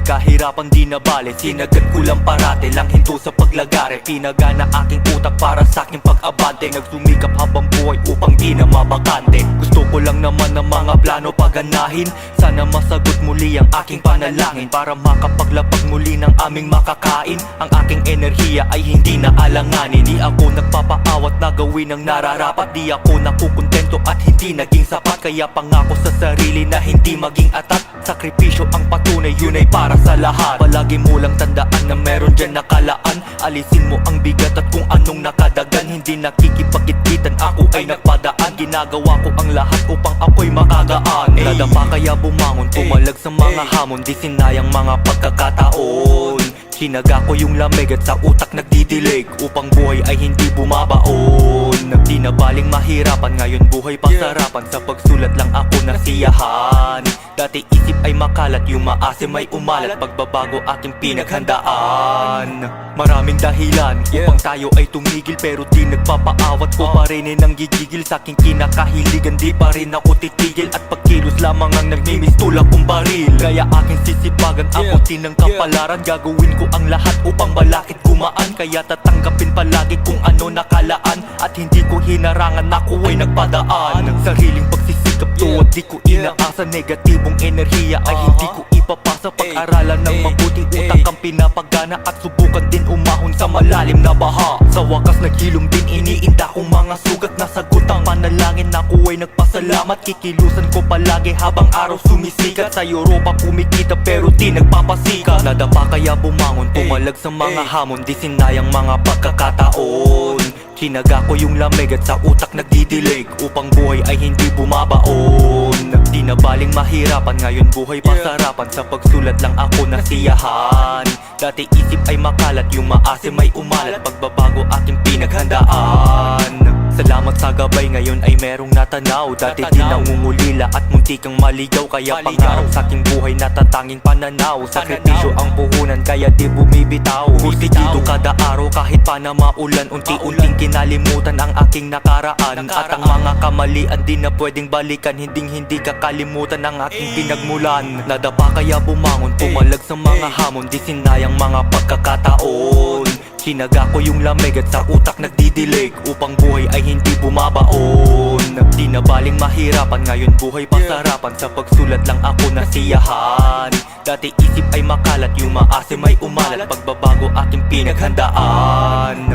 kahirapan di na bale, sinagat ko lang parate lang hinto sa paglagare. Pinagana aking utak para sa aking pag-abante, nagsumikap habang buhay upang di na mabakante. Gusto ko lang naman ng mga plano paganahin, sana masagot muli ang aking panalangin, para makapaglapag muli ng aming makakain. Ang aking enerhiya ay hindi na alanganin, di ako nagpapaawat na gawin ang nararapat. Di ako nakukontento at hindi naging sapat, kaya pangako sa sarili na hindi maging atat. Sakripisyo ang patunay, yun ay para sa lahat. Palagi mo lang tandaan na meron dyan nakalaan, alisin mo ang bigat at kung anong nakadagan. Hindi nakikipagkitkitan, ako ay nagpadaan, ginagawa ko ang lahat upang ako'y makagaan. Nadapa kaya bumangon, pumalag sa mga hamon, di sinayang mga pagkakataon. Sinaga ko yung lamig at sa utak nagdidilig, upang buhay ay hindi bumabaon. Di na baling mahirapan, ngayon buhay pasarapan, sa pagsulat lang ako nasiyahan. Dati isip ay makalat, yung maasim ay umalat, pagbabago aking pinaghandaan. Maraming dahilan upang tayo ay tumigil, pero di nagpapaawat ko pa rin ang gigigil. Sa aking kinakahiligan di pa rin ako titigil, at pagkilos lamang ang nagmimiss tulak kong baril. Kaya aking sisipagan, abutin ng kapalaran, gagawin ko ang lahat upang balakid gumaan. Kaya tatanggapin palagi kung ano nakalaan, at hindi ko hinarangan na ako ay nagpadaan. Sariling pagsisikap to at di ko inaasa, negatibong enerhiya ay hindi ko ipapasa. Pag-aralan ng mabuti, utak ang pinapagana, at subukan din umahon sa malalim na baha. Sa wakas naghilom din iniinda kong mga sugat, nasagot ang panalangin, ako ay nagpasalamat. Kikilusan ko palagi habang araw sumisikat, sa Europa kumikita pero di nagpapasikat. Nadapa kaya bumangon, pumalag sa mga hamon, di sinayang mga pagkakataon. Sinaga ko yung lamig at sa utak nagdidilig, upang buhay ay hindi bumabaon. Di na baling mahirapan, ngayon buhay pasarapan, sa pagsulat lang ako nasiyahan. Dati isip ay makalat, yung maasim ay umalat, pagbabago aking pinaghandaan. Salamat sa gabay, ngayon ay merong natanaw. Dati di nangungulila at muntikang maligaw, kaya pangarap sa aking buhay natatanging pananaw. Sakripisyo ang puhunan, kaya di bumibitaw. Dito kada araw kahit pa na maulan, unti-unting kinalimutan ang aking nakaraan. At ang mga kamalian di na pwedeng balikan, hindi kakalimutan ang aking pinagmulan. Nadapa kaya bumangon, pumalag sa mga hamon, di sinayang mga pagkakataon. Sinaga ko yung lamig at sa utak nagdidilig, upang buhay ay hindi bumabaon. Di na baling mahirapan, ngayon buhay pasarapan, sa pagsulat lang ako nasiyahan. Dati isip ay makalat, yung maasim ay umalat, pagbabago aking pinaghandaan.